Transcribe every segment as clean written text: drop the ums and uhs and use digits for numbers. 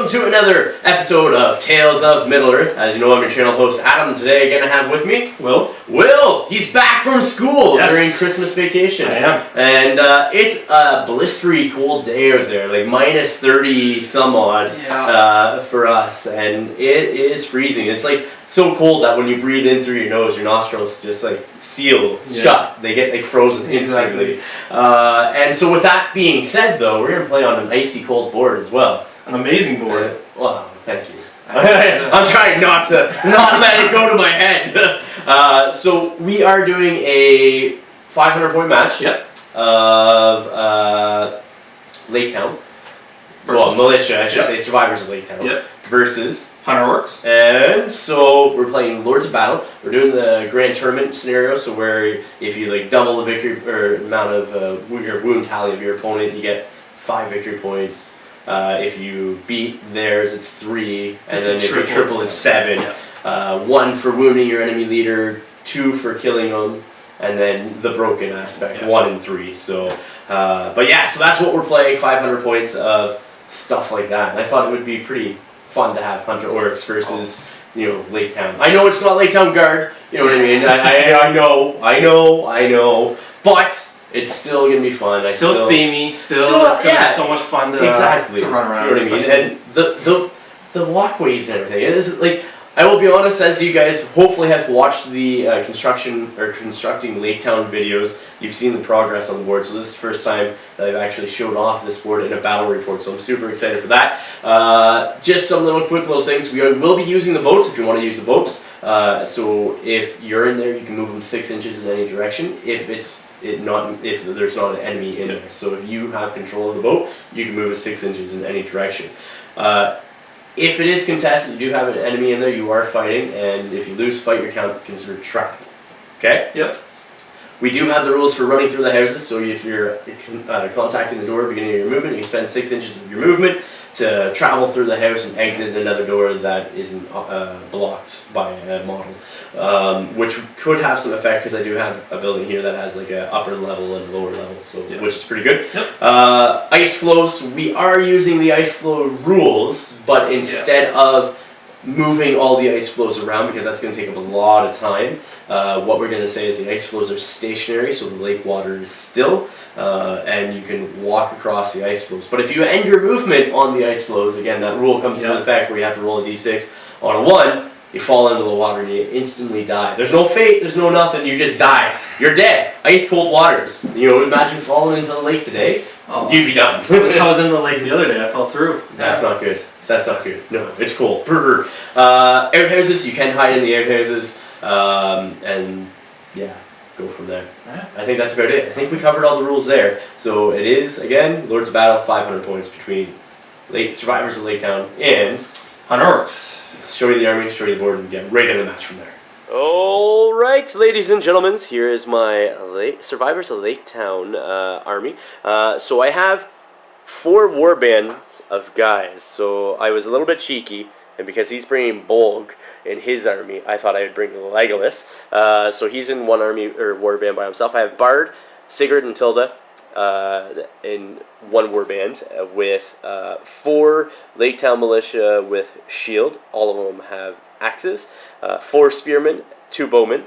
welcome to another episode of Tales of Middle-earth. As you know, I'm your channel host, Adam. Today, I'm going to have with me Will. He's back from school during Christmas vacation. I am. And it's a blistery cold day out there, like minus 30 some odd for us. And it is freezing. It's like so cold that when you breathe in through your nose, your nostrils just like seal shut. They get like frozen instantly. And so with that being said, though, we're going to play on an icy cold board as well. An amazing board. Wow, thank you. I'm trying not let it go to my head. So we are doing a 500-point match of Lake Town. Well, militia, I should say, survivors of Lake Town. Versus Hunter Orcs. And so we're playing Lords of Battle. We're doing the grand tournament scenario, so where if you like double the victory or amount of your wound tally of your opponent, you get 5 victory points. If you beat theirs, it's 3, and then if you triple, it's 7. 1 for wounding your enemy leader, 2 for killing them, and then the broken aspect, 1 and 3. So, but yeah, so that's what we're playing. 500 points of stuff like that. And I thought it would be pretty fun to have Hunter Orcs versus Lake Town. I know it's not Lake Town Guard. You know what I mean? I know, but it's still gonna be fun. Still themey. Still it's gonna be so much fun to run around. You know what I mean? And the walkways and everything. It's like, I will be honest, as you guys hopefully have watched the constructing Lake Town videos, you've seen the progress on the board. So this is the first time that I've actually showed off this board in a battle report. So I'm super excited for that. Just some quick little things. We will be using the boats if you want to use the boats. So if you're in there, you can move them 6 inches in any direction. If there's not an enemy in there. So if you have control of the boat, you can move it 6 inches in any direction. If it is contested, you do have an enemy in there, you are fighting, and if you lose fight, your count is considered trap. Okay? Yep. We do have the rules for running through the houses, so if you're contacting the door at the beginning of your movement, you spend 6 inches of your movement to travel through the house and exit another door that isn't blocked by a model. Which could have some effect because I do have a building here that has like an upper level and a lower level, so which is pretty good. Ice flows, we are using the ice flow rules, but instead of moving all the ice flows around, because that's going to take up a lot of time, what we're going to say is the ice flows are stationary, so the lake water is still, and you can walk across the ice flows. But if you end your movement on the ice flows, again, that rule comes into effect where you have to roll a d6. On a 1, you fall into the water and you instantly die. There's no fate, there's no nothing, you just die. You're dead. Ice cold waters. Imagine falling into the lake today, you'd be done. I was in the lake the other day, I fell through. That's not good. That's not good. No, it's cool. Outhouses, you can hide in the outhouses, and go from there. I think that's about it. I think we covered all the rules there. So it is, again, Lords of Battle, 500 points between survivors of Lake Town and Hunter Orcs. Show you the army, show you the board, and get right in the match from there. Alright, ladies and gentlemen, here is my survivors of Lake Town army. So I have 4 warbands of guys, so I was a little bit cheeky, and because he's bringing Bolg in his army, I thought I would bring Legolas. So he's in one army or warband by himself. I have Bard, Sigurd, and Tilda in one warband with 4 Lake Town militia with shield. All of them have axes. 4 spearmen, 2 bowmen.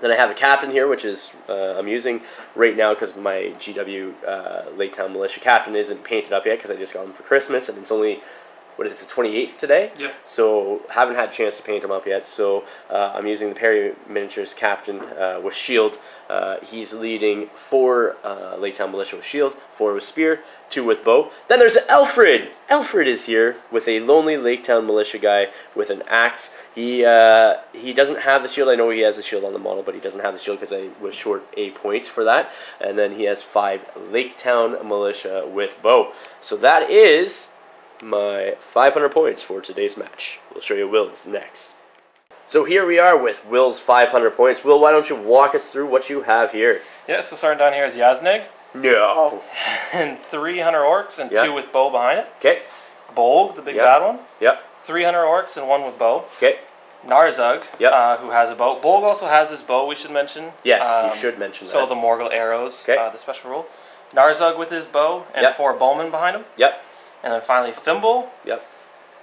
Then I have a captain here, which is I'm using right now because my GW Lake Town militia captain isn't painted up yet because I just got him for Christmas, and it's only, what is it, the 28th today? Yeah. So haven't had a chance to paint him up yet. So I'm using the Perry Miniatures captain with shield. He's leading 4 Lake Town militia with shield, 4 with spear, 2 with bow. Then there's Alfred. Alfred is here with a lonely Lake Town militia guy with an axe. He doesn't have the shield. I know he has a shield on the model, but he doesn't have the shield because I was short a point for that. And then he has 5 Lake Town militia with bow. So that is my 500 points for today's match. We'll show you Will's next. So here we are with Will's 500 points. Will, why don't you walk us through what you have here? Yeah, so starting down here is Yazneg. No. And 3 Hunter Orcs and 2 with bow behind it. Okay. Bolg, the big bad one. Yep. 3 Hunter Orcs and 1 with bow. Okay. Narzug, who has a bow. Bolg also has his bow, we should mention. Yes, you should mention that. So the Morgul arrows, the special rule. Narzug with his bow and 4 bowmen behind him. Yep. And then finally Thimble. Yep.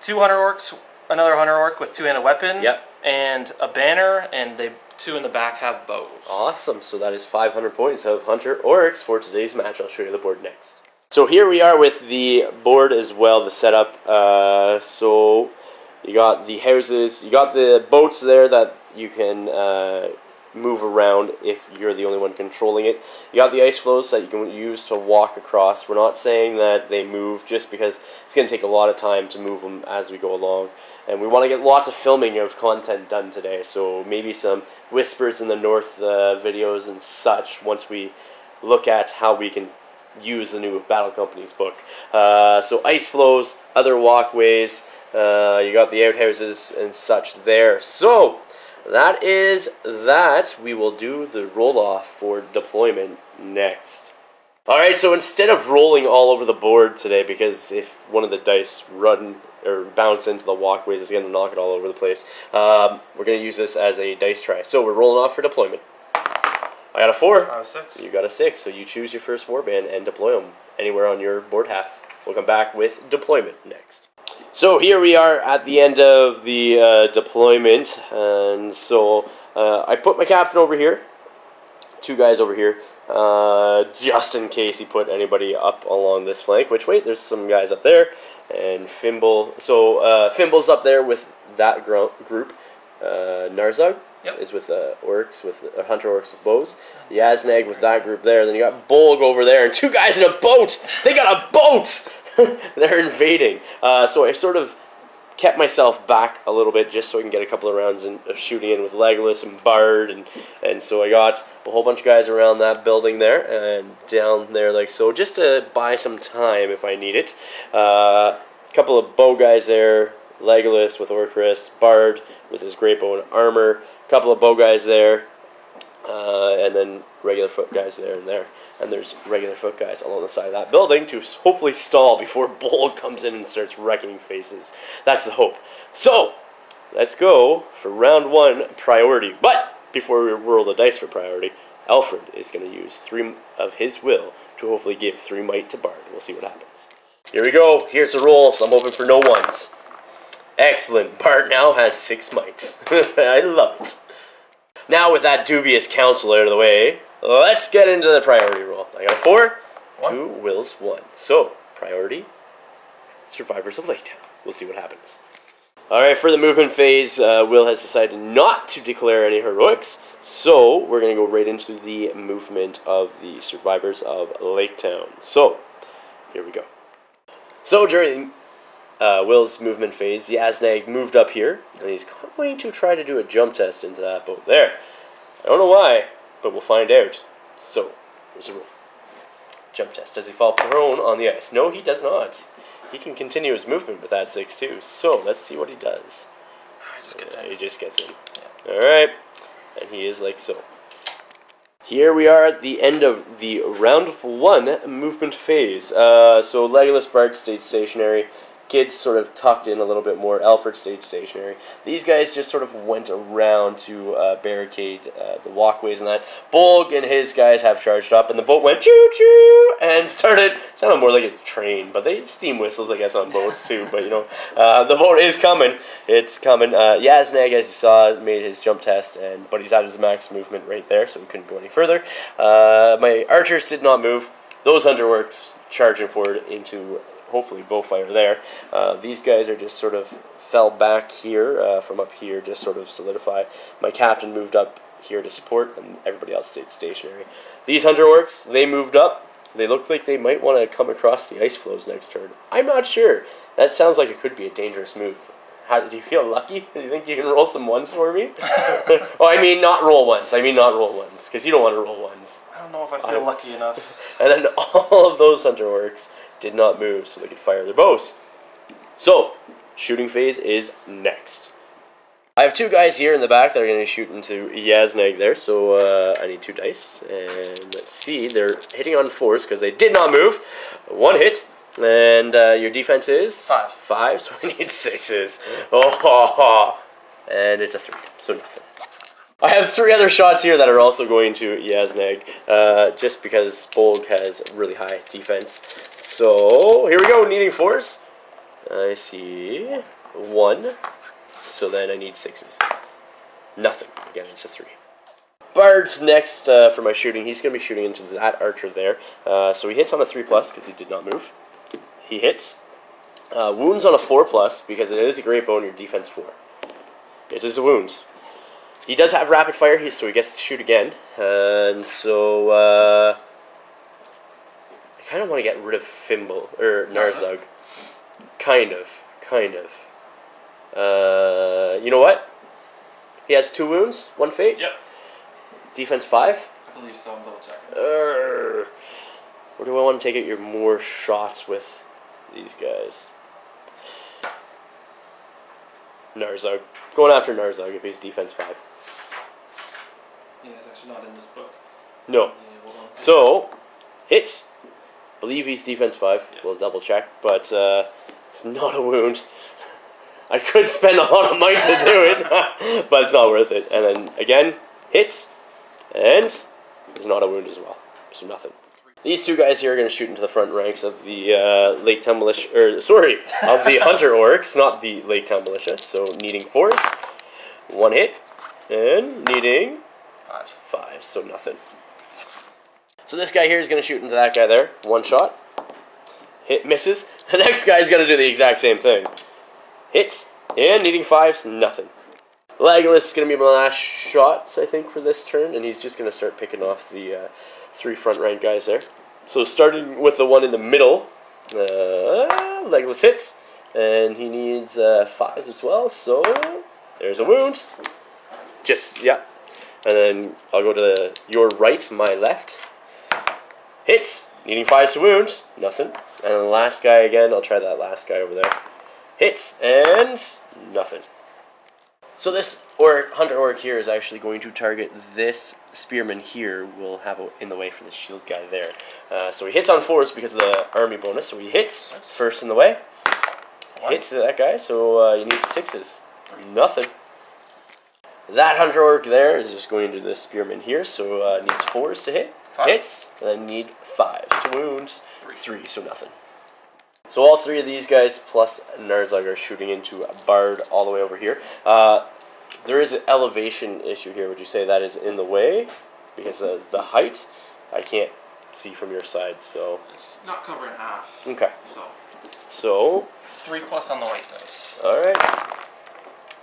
2 hunter orcs, another hunter orc with 2-handed weapon. Yep. And a banner, and they 2 in the back have bows. Awesome. So that is 500 points of hunter orcs for today's match. I'll show you the board next. So here we are with the board as well, the setup. So you got the houses, you got the boats there that you can move around if you're the only one controlling it. You got the ice flows that you can use to walk across. We're not saying that they move just because it's going to take a lot of time to move them as we go along. And we want to get lots of filming of content done today, so maybe some Whispers in the North videos and such once we look at how we can use the new Battle Company's book. So ice flows, other walkways, you got the outhouses and such there. So that is that. We will do the roll-off for deployment next. Alright, so instead of rolling all over the board today, because if one of the dice run or bounce into the walkways, it's going to knock it all over the place, we're going to use this as a dice try. So we're rolling off for deployment. I got a 4. I was 6. You got a 6, so you choose your first warband and deploy them anywhere on your board half. We'll come back with deployment next. So here we are at the end of the deployment, and so I put my captain over here, 2 guys over here, just in case he put anybody up along this flank, which, wait, there's some guys up there, and Fimble, so Fimble's up there with that group, Narzog is with orcs, with hunter orcs with bows, Yazneg with that group there, then you got Bolg over there, and 2 guys in a boat! They got a boat! They're invading. So I sort of kept myself back a little bit just so I can get a couple of rounds of shooting in with Legolas and Bard, and so I got a whole bunch of guys around that building there and down there like so, just to buy some time if I need it. A couple of bow guys there, Legolas with Orchrist, Bard with his great bow and armor, a couple of bow guys there, and then regular foot guys there and there. And there's regular foot guys along the side of that building to hopefully stall before Bull comes in and starts wrecking faces. That's the hope. So, let's go for round 1, priority. But, before we roll the dice for priority, Alfred is going to use 3 of his will to hopefully give 3 might to Bard. We'll see what happens. Here we go. Here's the roll, so I'm hoping for no ones. Excellent. Bard now has 6 mites. I love it. Now, with that dubious counsel out of the way, let's get into the priority roll. I got a 4, 2 wills, 1. So, priority, Survivors of Lake Town. We'll see what happens. Alright, for the movement phase, Will has decided not to declare any heroics, so we're going to go right into the movement of the Survivors of Lake Town. So, here we go. So, during Will's movement phase, Yazneg moved up here, and he's going to try to do a jump test into that boat there. I don't know why, but we'll find out. So, here's a roll. Jump test. Does he fall prone on the ice? No, he does not. He can continue his movement with that 6-2. So, let's see what he does. He just gets in. Yeah. Alright. And he is like so. Here we are at the end of the round 1 movement phase. So, Legolas Bard stayed stationary. Kids sort of tucked in a little bit more. Alfred stayed stationary. These guys just sort of went around to barricade the walkways and that. Bolg and his guys have charged up, and the boat went choo-choo and started. Sounded more like a train, but they steam whistles, I guess, on boats too. But you know, the boat is coming. It's coming. Yazneg, as you saw, made his jump test, but he's at his max movement right there, so he couldn't go any further. My archers did not move. Those hunter orcs charging forward into, hopefully, bowfire there. These guys are just sort of fell back here from up here, just sort of solidify. My captain moved up here to support, and everybody else stayed stationary. These hunter orcs, they moved up. They look like they might want to come across the ice flows next turn. I'm not sure. That sounds like it could be a dangerous move. Do you feel lucky? Do you think you can roll some 1s for me? Oh, I mean not roll 1s. Because you don't want to roll 1s. I don't know if I feel lucky enough. And then all of those hunter orcs did not move, so they could fire their bows. So, shooting phase is next. I have 2 guys here in the back that are going to shoot into Yazneg there, so I need 2 dice. And let's see, they're hitting on 4s because they did not move. 1 hit. And your defense is? 5. 5, so I need 6s. Oh, and it's a 3, so nothing. I have 3 other shots here that are also going to Yazneg, just because Bolg has really high defense. So, here we go, needing 4s. I see 1. So then I need 6s. Nothing. Again, it's a 3. Bard's next for my shooting. He's going to be shooting into that archer there. So he hits on a 3+ because he did not move. He hits. Wounds on a 4+ because it is a great bow and your defense 4. It is a wound. He does have rapid fire, so he gets to shoot again. And so I kind of want to get rid of Fimble or Narzug. Kind of. You know what? He has 2 wounds, 1 fate. Yep. Defense 5. I believe so. I'm double checking. Or do I want to take out your more shots with these guys? Narzug. Going after Narzug if he's defense 5. Yeah, it's actually not in this book. No. Yeah, hold on. So, hits. Believe he's defense 5. Yeah. We'll double check, but it's not a wound. I could spend a lot of might to do it, but it's not worth it. And then again, hits, and it's not a wound as well. So nothing. These 2 guys here are going to shoot into the front ranks of the Lake Town Militia, of the Hunter Orcs, not the Lake Town Militia. So needing 4s, 1 hit, and needing 5. So nothing. So this guy here is going to shoot into that guy there. 1 shot. Hit, misses. The next guy is going to do the exact same thing. Hits, and needing 5s, nothing. Legolas is going to be my last shots, I think, for this turn, and he's just going to start picking off the 3 front rank guys there. So starting with the one in the middle, Legolas hits, and he needs 5s as well, so there's a wound. Yeah. And then I'll go to your right, my left. Hits, needing 5s to wound, nothing. And then the last guy again, I'll try that last guy over there. Hits, and nothing. So this Hunter Orc here is actually going to target this Spearman here. We'll have in the way for the shield guy there. So he hits on 4s because of the army bonus. So he hits first in the way. Hits that guy, so you need 6s. Nothing. That Hunter Orc there is just going to the Spearman here, so needs 4s to hit. 5. Hits, and then need 5s to wounds. 3, so nothing. So all 3 of these guys plus Narzug are shooting into Bard all the way over here. There is an elevation issue here. Would you say that is in the way? Because of the height, I can't see from your side, so... It's not covering half. Okay. So 3+ on the white dice.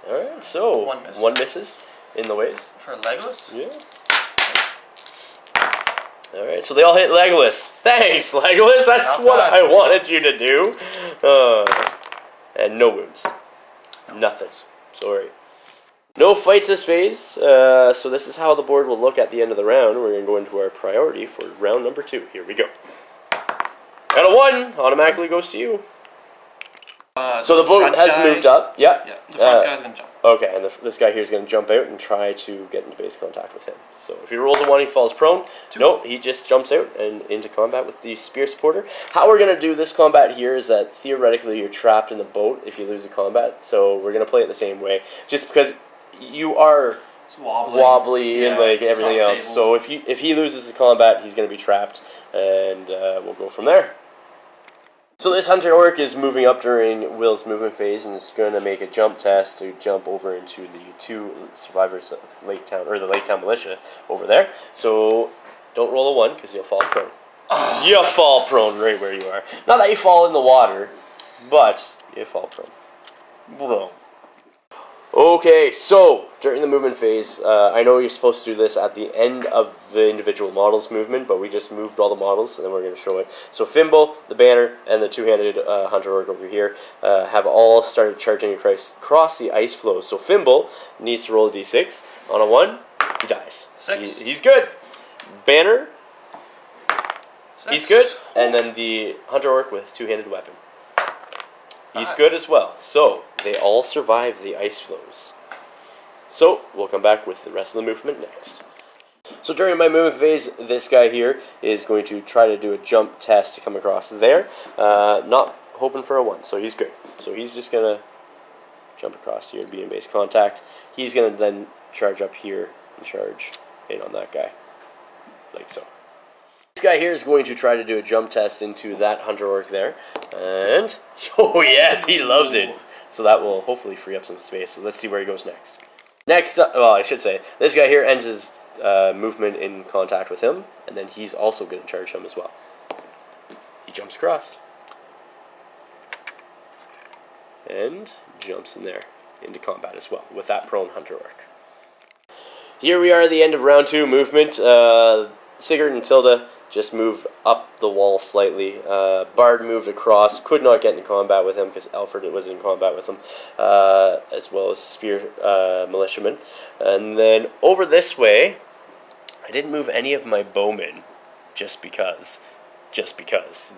Alright, so 1 misses in the ways. For Legolas? Yeah. Alright, so they all hit Legolas. Thanks, Legolas. That's what I wanted you to do. And no wounds. Nothing. Sorry. No fights this phase. So this is how the board will look at the end of the round. We're going to go into our priority for round number 2. Here we go. Got a 1. Automatically goes to you. So the boat has moved up. Yeah. The front guy's going to jump. Okay, and this guy here is going to jump out and try to get into base contact with him. So if he rolls a 1, he falls prone. Nope, he just jumps out and into combat with the spear supporter. How we're going to do this combat here is that theoretically you're trapped in the boat if you lose a combat. So we're going to play it the same way, just because you are wobbly and like everything else. So if he loses the combat, he's going to be trapped, and we'll go from there. So this Hunter Orc is moving up during Will's movement phase and is going to make a jump test to jump over into the 2 survivors of Lake Town, or the Lake Town Militia over there. So don't roll a 1 because you'll fall prone. You fall prone right where you are. Not that you fall in the water, but you fall prone. Bro. Okay, so during the movement phase, I know you're supposed to do this at the end of the individual models movement, but we just moved all the models, and then we're going to show it. So Fimble, the Banner, and the 2-handed Hunter Orc over here have all started charging across the ice flows. So Fimble needs to roll a d6. On a 1, he dies. 6. He's good. Banner, 6. he's good. And then the Hunter Orc with 2-handed weapon. He's good as well. So they all survive the ice flows. So we'll come back with the rest of the movement next. So during my movement phase, this guy here is going to try to do a jump test to come across there. Not hoping for a 1, so he's good. So he's just going to jump across here and be in base contact. He's going to then charge up here and charge in on that guy. Like so. guy here is going to try to do a jump test into that hunter orc there. And, oh yes, he loves it. So that will hopefully free up some space. So let's see where he goes next. Next up, well, I should say, this guy here ends his movement in contact with him. And then he's also going to charge him as well. He jumps across. And jumps in there into combat as well with that prone hunter orc. Here we are at the end of round 2 movement. Sigurd and Tilda just moved up the wall slightly. Bard moved across, could not get into combat with him because Alfred was in combat with him, as well as Spear Militiamen. And then over this way, I didn't move any of my bowmen just because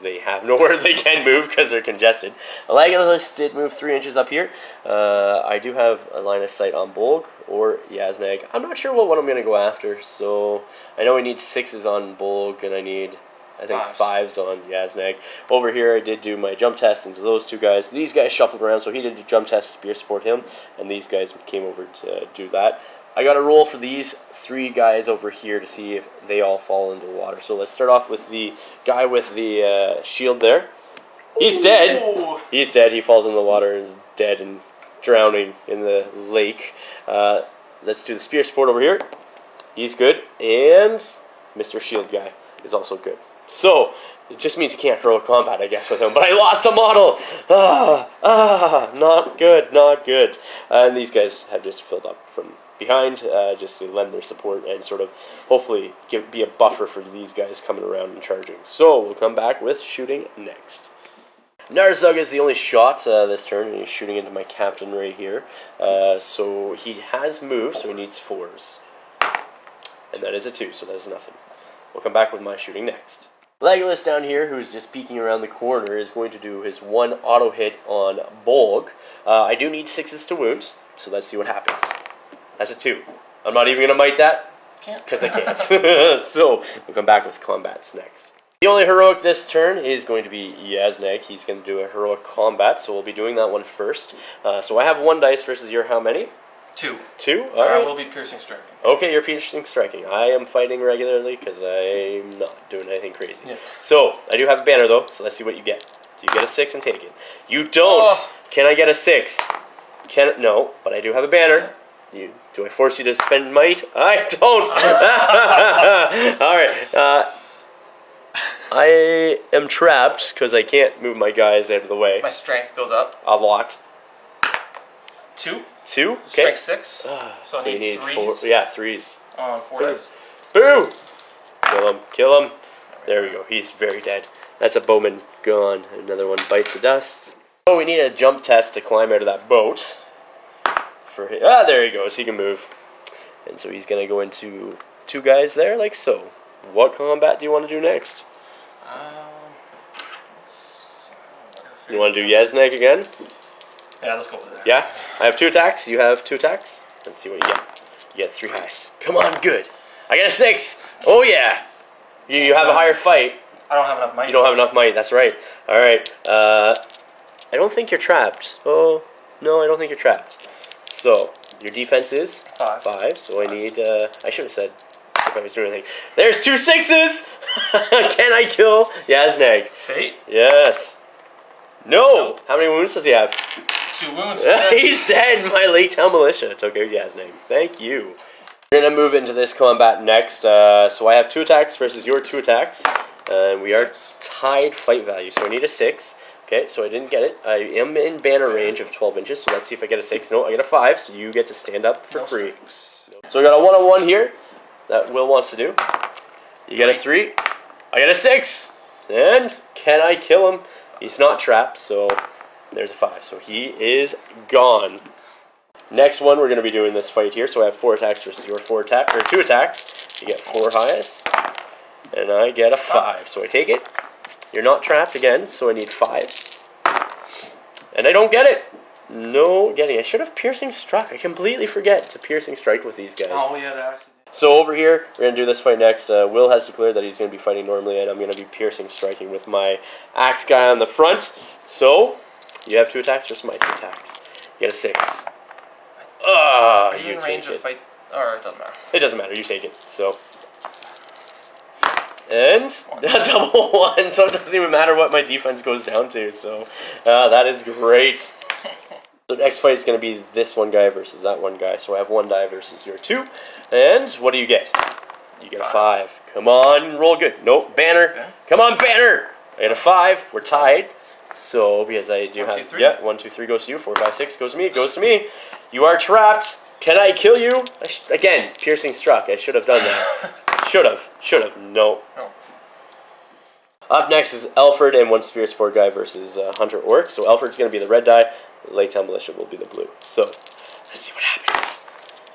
they have nowhere they can move because they're congested. Legolas did move 3 inches up here. I do have a line of sight on Bolg or Yaznag. I'm not sure what one I'm going to go after, so I know I need 6s on Bolg and I need, I think, 5s on Yaznag. Over here I did do my jump test into those 2 guys. These guys shuffled around, so he did a jump test, spear support him, and these guys came over to do that. I got a roll for these 3 guys over here to see if they all fall into the water. So let's start off with the guy with the shield there. He's dead. He's dead. He falls in the water and is dead and drowning in the lake. Let's do the spear support over here. He's good. And Mr. Shield guy is also good. So it just means you can't heroic combat, I guess, with him. But I lost a model. Not good. Not good. And these guys have just filled up from behind, just to lend their support and sort of hopefully be a buffer for these guys coming around and charging. So we'll come back with shooting next. Narzug is the only shot this turn, and he's shooting into my captain right here. So he has moved, so he needs 4s. And that is a 2, so that is nothing. We'll come back with my shooting next. Legolas down here, who's just peeking around the corner, is going to do his 1 auto hit on Bolg. I do need 6s to wound, so let's see what happens. That's a 2. I'm not even going to might that. Can't. Because I can't. So, we'll come back with combats next. The only heroic this turn is going to be Yaznag. He's going to do a heroic combat, so we'll be doing that one first. So I have 1 dice versus your how many? 2. 2? All right. I will be piercing striking. Okay, you're piercing striking. I am fighting regularly because I'm not doing anything crazy. Yeah. So, I do have a banner though, so let's see what you get. Do you get a 6 and take it? You don't! Oh. Can I get a 6? No, but I do have a banner. Do I force you to spend might? I don't! Alright, I am trapped because I can't move my guys out of the way. My strength goes up. A lot. 2. 2? Okay. Strength 6. So I you need 3s. 4. Yeah, 3s. On 4 dice. Boo! Kill him. Kill him. There we go. He's very dead. That's a bowman gone. Another one bites the dust. Oh, we need a jump test to climb out of that boat. For him. Ah, there he goes. He can move. And so he's going to go into 2 guys there, like so. What combat do you want to do next? You want to do Yaznag again? Yeah, let's go with that. Yeah? I have 2 attacks. You have 2 attacks. Let's see what you get. You get 3 highs. Come on, good. I got a 6. Oh, yeah. You have a higher fight. I don't have enough might. You don't have enough might. That's right. All right. I don't think you're trapped. Oh, no, I don't think you're trapped. So, your defense is 5. So I need, I should have said if I was doing anything. There's 2 6s! Can I kill Yaznag? Fate? Yes. No! How many wounds does he have? 2 wounds. He's dead! My Lake Town Militia took out Yaznag. Thank you. We're going to move into this combat next. So I have 2 attacks versus your 2 attacks. And we are tied fight value. So I need a 6. Okay, so I didn't get it. I am in banner range of 12 inches, so let's see if I get a 6. No, I get a 5, so you get to stand up for free. So I got a 1-on-1 here that Will wants to do. You get a 3. I get a 6. And can I kill him? He's not trapped, so there's a 5. So he is gone. Next one, we're going to be doing this fight here. So I have 4 attacks versus your 2 attacks. You get 4 highest. And I get a 5. So I take it. You're not trapped again, so I need 5s. And I don't get it. No getting. I should have piercing struck. I completely forget to piercing strike with these guys. Oh, yeah, that actually. So over here, we're going to do this fight next. Will has declared that he's going to be fighting normally, and I'm going to be piercing striking with my axe guy on the front. So, you have 2 attacks versus my 2 attacks. You get a 6. Are you in range of fight? Alright, it doesn't matter. It doesn't matter. You take it. So, And a double 1, so it doesn't even matter what my defense goes down to. So that is great. So next fight is going to be this one guy versus that one guy. So I have 1 die versus your 2. And what do you get? You get a 5. Come on, roll good. Nope, banner. Okay. Come on, banner. I get a 5. We're tied. So because I do 1, 2, 3. Yeah, 1, 2, 3 goes to you. 4, 5, 6 goes to me. It goes to me. You are trapped. Can I kill you? Again, piercing struck. I should have done that. Should have. No. Up next is Alfred and 1 Spirit Sport guy versus Hunter Orc. So Alfred's going to be the red die. Lake Town Militia will be the blue. So let's see what happens.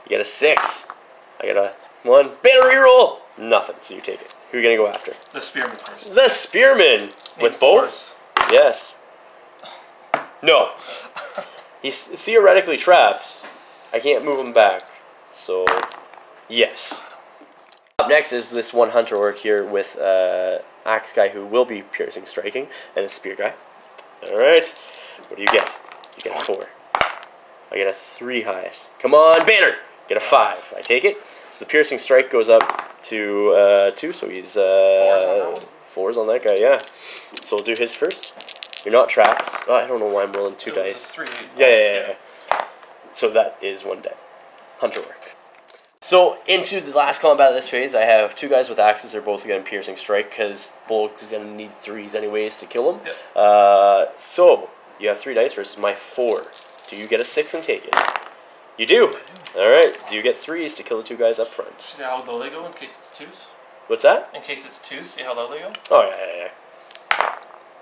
You get a 6. I get a 1. Banner reroll. Nothing. So you take it. Who are you going to go after? The Spearman first. The Spearman. With both? Yes. No. He's theoretically trapped. I can't move him back. So, yes. Up next is this 1 Hunter Orc here with Axe guy who will be piercing striking and a Spear guy. Alright. What do you get? You get a 4. I get a 3 highest. Come on, banner! Get a 5. I take it. So the piercing strike goes up to 2, so he's 4s on that guy, yeah. So we'll do his first. You're not trapped. Oh, I don't know why I'm rolling 2 dice. 3. Yeah. So that is 1 die. Hunter Orc. So into the last combat of this phase, I have 2 guys with axes. They're both going to piercing strike because Bulk's going to need 3s anyways to kill him. Yep. So you have 3 dice versus my 4. Do you get a 6 and take it? You do. All right. Do you get 3s to kill the 2 guys up front? See how low they go in case it's 2s? What's that? In case it's 2s, see how low they go? Oh yeah.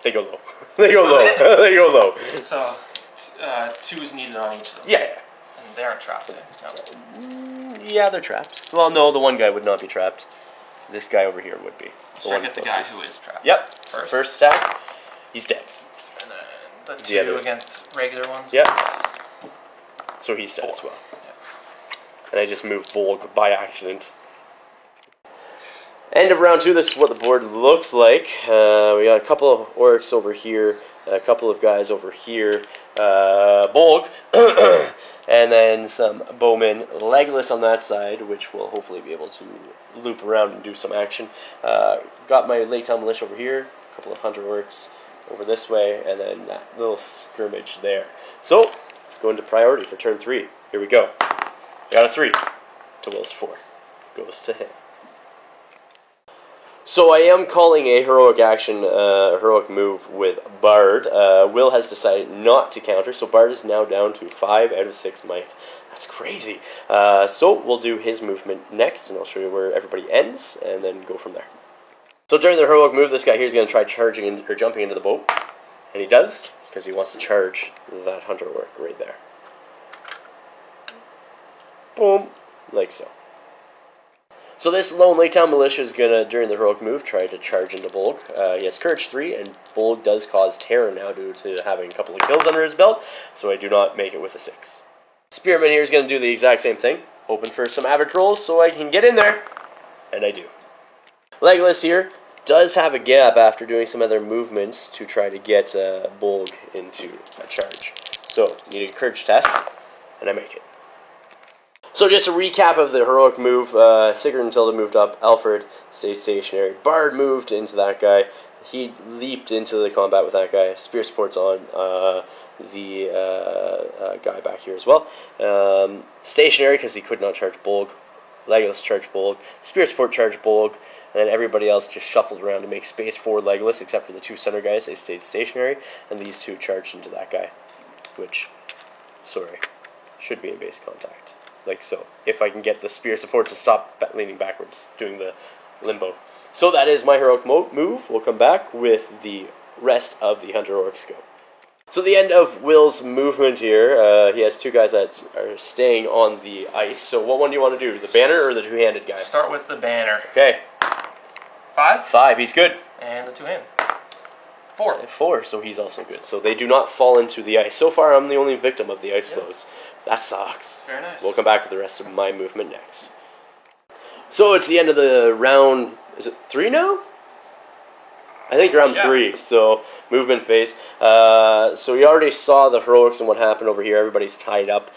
They go low. They go low. They go low. So 2s needed on each of them. Yeah. And they aren't trapped. No. Yeah, they're trapped. Well, no, the 1 guy would not be trapped. This guy over here would be. So I get the guy who is trapped. Yep. First attack, he's dead. And then the 2 against regular ones. Yep. So he's dead as well. Yep. And I just moved Bolg by accident. End of round 2, this is what the board looks like. We got a couple of orcs over here, a couple of guys over here, Bolg, and then some bowmen, Legolas on that side, which will hopefully be able to loop around and do some action. Got my Lake Town Militia over here, a couple of Hunter Orcs over this way, and then that little skirmish there. So, let's go into priority for turn 3. Here we go. I got a 3 to Will's 4. Goes to him. So I am calling a heroic action, heroic move with Bard. Will has decided not to counter, so Bard is now down to 5 out of 6 might. That's crazy. So we'll do his movement next, and I'll show you where everybody ends, and then go from there. So during the heroic move, this guy here is going to try jumping into the boat, and he does, because he wants to charge that Hunter Orc right there. Boom, like so. So this lone Lake Town Militia is going to, during the heroic move, try to charge into Bolg. He has Courage 3, and Bolg does cause terror now due to having a couple of kills under his belt, so I do not make it with a 6. Spearman here is going to do the exact same thing, hoping for some average rolls so I can get in there, and I do. Legolas here does have a gap after doing some other movements to try to get Bolg into a charge. So, need a Courage test, and I make it. So just a recap of the heroic move, Sigurd and Tilda moved up, Alfred stayed stationary, Bard moved into that guy, he leaped into the combat with that guy, Spear Sport's on the guy back here as well, stationary because he could not charge Bolg, Legolas charged Bolg, Spear Sport charged Bolg, and then everybody else just shuffled around to make space for Legolas except for the 2 center guys, they stayed stationary, and these 2 charged into that guy, which, sorry, should be in base contact. Like so, if I can get the spear support to stop leaning backwards, doing the limbo. So that is my heroic move. We'll come back with the rest of the Hunter Orcs go. So the end of Will's movement here, he has 2 guys that are staying on the ice. So what one do you want to do, the banner or the 2-handed guy? Start with the banner. Okay. 5? 5, he's good. And the 2-handed. 4. 4, so he's also good. So they do not fall into the ice. So far, I'm the only victim of the ice flows. That sucks. Very nice. We'll come back with the rest of my movement next. So it's the end of the round. Is it 3 now? I think round 3. So movement phase. So you already saw the heroics and what happened over here. Everybody's tied up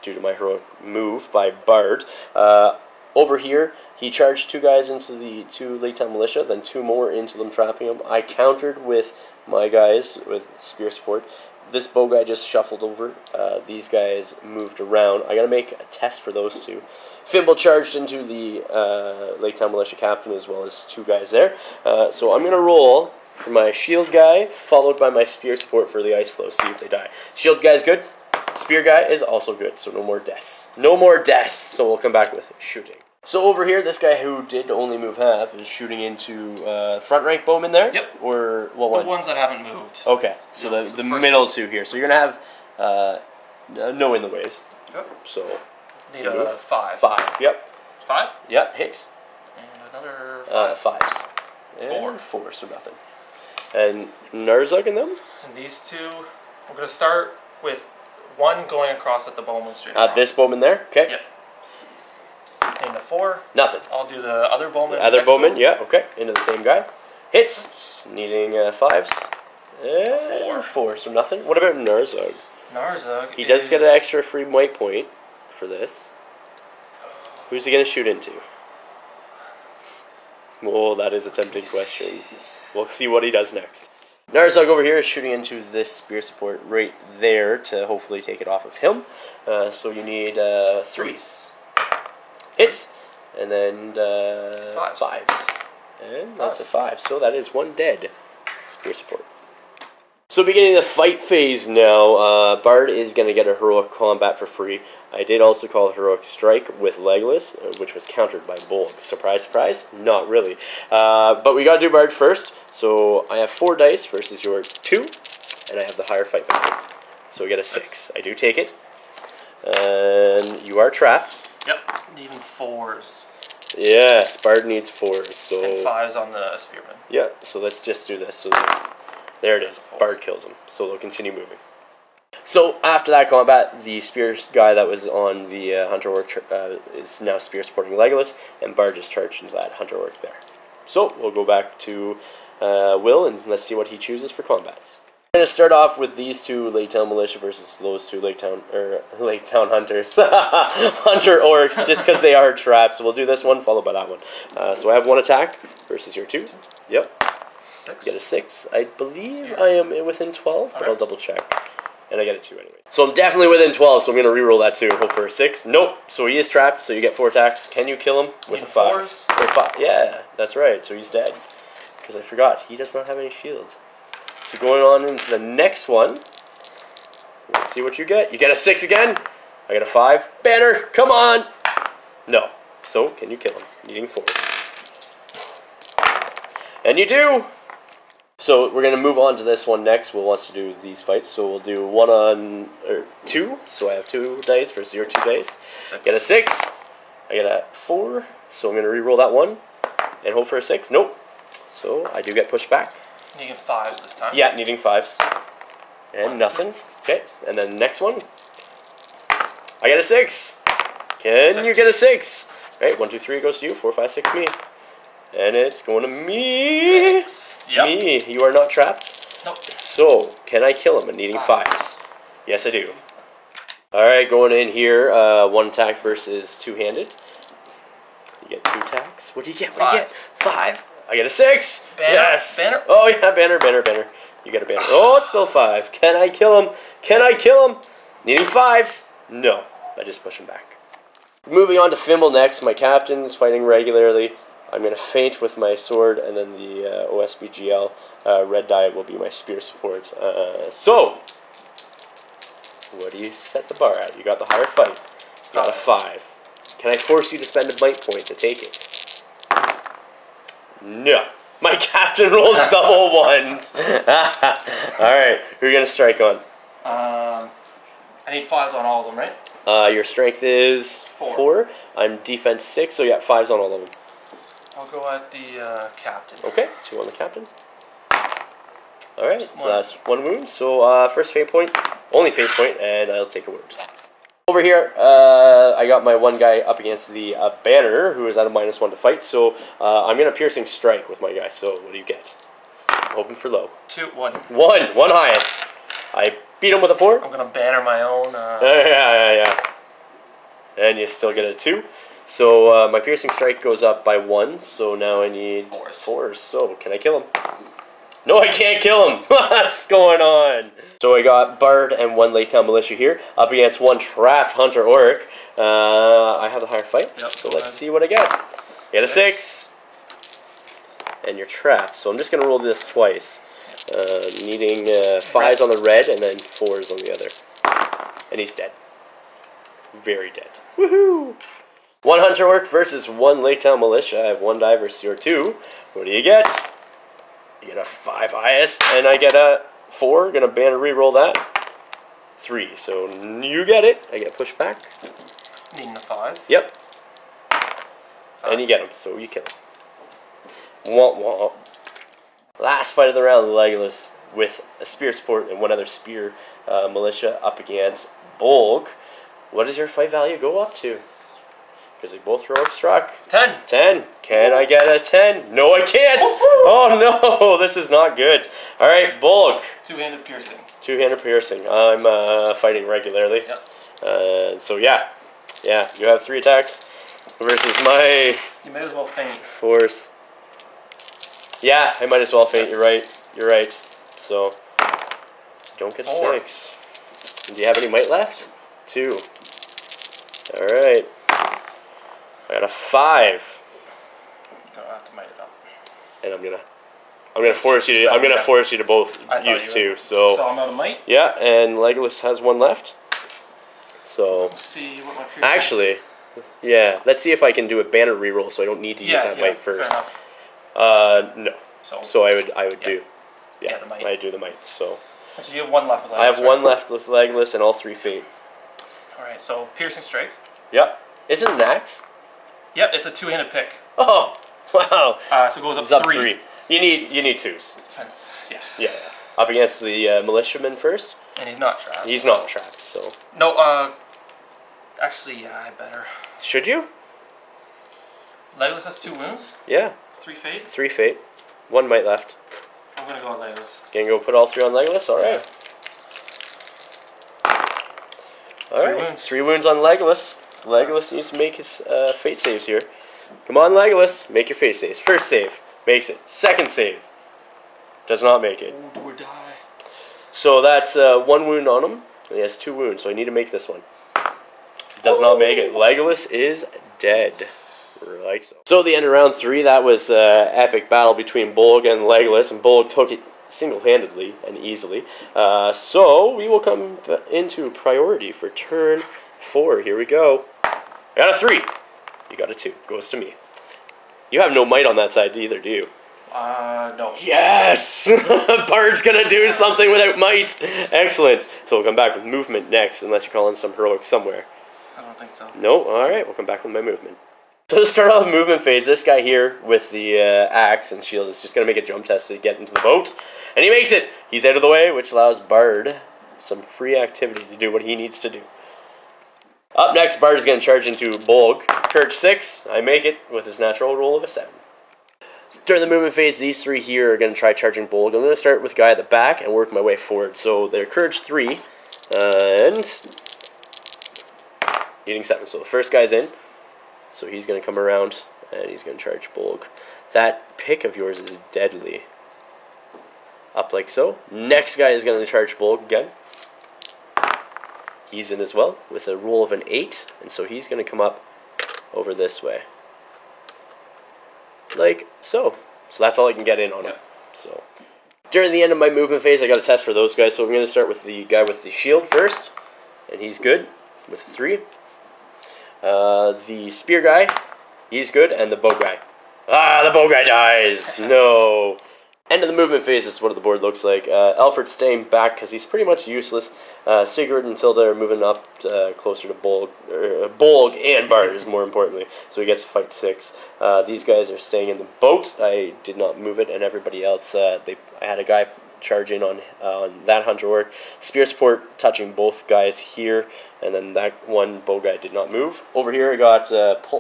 due to my heroic move by Bard. Over here, He charged 2 guys into the 2 Lake Town Militia, then 2 more into them, trapping him. I countered with my guys with spear support. This bow guy just shuffled over. These guys moved around. I gotta make a test for those 2. Fimble charged into the Lake Town Militia captain as well as 2 guys there. So I'm gonna roll for my shield guy, followed by my spear support for the ice flow. See if they die. Shield guy's good. Spear guy is also good. So no more deaths. No more deaths. So we'll come back with shooting. So over here, this guy who did only move half is shooting into front rank bowman there? Yep. Or what one? The ones that haven't moved. Okay, so the middle 2 here. So you're going to have no in the ways. Yep. So need a 5. 5, yep. 5? Yep, hits. And another 5. 5s. And 4. 4, so nothing. And Narzug in them? And these 2, I'm going to start with 1 going across at the bowman straight. This bowman there? Okay. Yep. And a 4. Nothing. I'll do the other bowman. The other bowman, yeah, okay. Into the same guy. Hits. Needing 5s. And 4, so nothing. What about Narzug? Narzug. He does get an extra free white point for this. Who's he going to shoot into? Well, that is a tempting question. We'll see what he does next. Narzug over here is shooting into this spear support right there to hopefully take it off of him. So you need 3s. Hits. And then 5s. And that's a 5. So that is 1 dead spear support. So beginning the fight phase now, Bard is going to get a heroic combat for free. I did also call a heroic strike with Legolas, which was countered by Bolg. Surprise, surprise? Not really. But we got to do Bard first. So I have 4 dice versus your 2, and I have the higher fight factor. So we get a 6. I do take it. And you are trapped. Yep, needing 4s. Yes, Bard needs 4s. So And 5s on the spearman. Yeah, so let's just do this. So there it is. Bard kills him. So they'll continue moving. So after that combat, the spear guy that was on the hunter orc is now spear supporting Legolas, and Bard just charged into that hunter orc there. So we'll go back to Will, and let's see what he chooses for combats. We're going to start off with these 2 Lake Town Militia versus those 2 Lake Town Hunters. Hunter Orcs, just because they are traps. So we'll do this one, followed by that one. So I have 1 attack versus your 2. Yep. 6. Get a 6. I believe I am within 12, but I'll double check. And I get a 2 anyway. So I'm definitely within 12, so I'm going to reroll that 2 and hope for a 6. Nope. So he is trapped, so you get 4 attacks. Can you kill him with a 5? 4s? Or 5. Yeah, that's right. So he's dead. Because I forgot, he does not have any shields. So going on into the next one, let's see what you get. You get a 6 again. I get a 5. Banner, come on. No. So can you kill him? Needing 4s. And you do. So we're going to move on to this one next. Will wants to do these fights. So we'll do 1 on 2. So I have 2 dice versus your 2 dice. Get a 6. I get a 4. So I'm going to re-roll that 1 and hope for a 6. Nope. So I do get pushed back. Needing 5s this time. Yeah, needing 5s. And nothing. Okay, and then the next one. I get a 6. Can you get a 6? Right, 1, 2, 3 goes to you. 4, 5, 6 me. And it's going to me. 6. Yep. Me. You are not trapped. Nope. So, can I kill him? I'm needing 5s. Yes, I do. Alright, going in here. 1 attack versus 2-handed. You get 2 attacks. What do you get? What do you get? 5. I get a 6. Banner. Yes. Banner. Oh yeah, banner. You get a banner. Oh, it's still 5. Can I kill him? Can I kill him? Needing 5s. No. I just push him back. Moving on to Fimble next. My captain is fighting regularly. I'm going to feint with my sword, and then the OSBGL red die will be my spear support. So, what do you set the bar at? You got the higher fight. You got a 5. Can I force you to spend a might point to take it? No. My captain rolls double 1s. Alright, who are you going to strike on? I need 5s on all of them, right? Your strength is 4. I'm defense 6, so you got 5s on all of them. I'll go at the captain. Okay, 2 on the captain. Alright, so that's 1 wound. So first fate point, only fate point, and I'll take a wound. Over here, I got my 1 guy up against the banner, who is at a -1 to fight, so I'm going to piercing strike with my guy, so what do you get? I'm hoping for low. 2, 1. 1 highest. I beat him with a 4. I'm going to banner my own. Yeah. And you still get a 2. So my piercing strike goes up by 1, so now I need Fours. 4s. So can I kill him? No, I can't kill him. What's going on? So I got Bard and 1 Lake Town Militia here, up against 1 trapped Hunter Orc. I have the higher fight, so let's see what I get. Get a 6. And you're trapped, so I'm just going to roll this twice. Needing 5s on the red and then 4s on the other. And he's dead. Very dead. Woohoo! 1 Hunter Orc versus 1 Lake Town Militia. I have 1 die versus your 2. What do you get? You get a 5 highest, and I get a 4. Gonna ban and re-roll that. 3. So you get it. I get pushed back. Needing a 5. Yep. 5. And you get him, so you kill him. Womp womp. Last fight of the round, Legolas with a spear support and 1 other spear militia up against Bolg. What does your fight value go up to? Because we both heroic struck. 10. 10. Can I get a 10? No, I can't. Oh no, this is not good. All right, Bolg. 2-handed piercing. 2-handed piercing. I'm fighting regularly. Yep. So yeah, you have 3 attacks versus my. You may as well faint. 4s. Yeah, I might as well faint. You're right. You're right. So don't get 4. 6. Do you have any might left? 2. All right. I got a 5. Gonna have to might it up. And I'm gonna force you to both use 2. So I'm out of might. yeah, and Legolas has 1 left. So Let's see what my piercing. actually, yeah, let's see if I can do a banner reroll so I don't need to use that might first. Fair enough. No. So I would do. Yeah, the might. I do the might. So you have 1 left with Legolas. I have 1 left with Legolas and all 3 fate. Alright, so piercing strike. Yep. Is it an axe? Yep, it's a 2-handed pick. Oh, wow. So it goes up, It's up 3. 3. You need 2s. Defense. Yeah. Yeah. Up against the militiaman first. And he's not trapped. He's not trapped, so. No, actually, yeah, I better. Should you? Legolas has 2 wounds. Yeah. 3 fate. 3 fate. 1 might left. I'm gonna go with Legolas. Gonna go put all 3 on Legolas? Alright. Alright. 3 wounds. 3 wounds on Legolas. Legolas needs to make his fate saves here. Come on, Legolas. Make your fate saves. First save. Makes it. Second save. Does not make it. Do or die. So that's 1 wound on him. He has 2 wounds, so I need to make this one. Does not make it. Legolas is dead. Right so. So the end of round 3, that was epic battle between Bolg and Legolas, and Bolg took it single-handedly and easily. So we will come into priority for turn 4. Here we go. I got a 3. You got a 2. Goes to me. You have no might on that side either, do you? No. Yes! Bard's gonna do something without might. Excellent. So we'll come back with movement next, unless you're calling some heroic somewhere. I don't think so. No? Alright, we'll come back with my movement. So to start off the movement phase, this guy here with the axe and shield is just going to make a jump test to get into the boat. And he makes it! He's out of the way, which allows Bard some free activity to do what he needs to do. Up next, Bard is going to charge into Bolg. Courage 6, I make it with his natural roll of a 7. So during the movement phase, these 3 here are going to try charging Bolg. I'm going to start with guy at the back and work my way forward. So they're Courage 3 and needing 7. So the first guy's in. So he's going to come around, and he's going to charge Bolg. That pick of yours is deadly. Up like so. Next guy is going to charge Bolg again. He's in as well, with a roll of an 8, and so he's going to come up over this way. Like so. So that's all I can get in on him. So during the end of my movement phase, I got a test for those guys, so I'm going to start with the guy with the shield first, and he's good with a 3. The spear guy, he's good, and the bow guy. The bow guy dies! No! End of the movement phase is what the board looks like. Alfred's staying back because he's pretty much useless. Sigurd and Tilda are moving up closer to Bolg. Bolg and Bard is more importantly, so he gets to fight 6. These guys are staying in the boat. I did not move it, and everybody else, I had a guy charge in on that Hunter Orc. Spear support touching both guys here, and then that one bow guy did not move. Over here I got,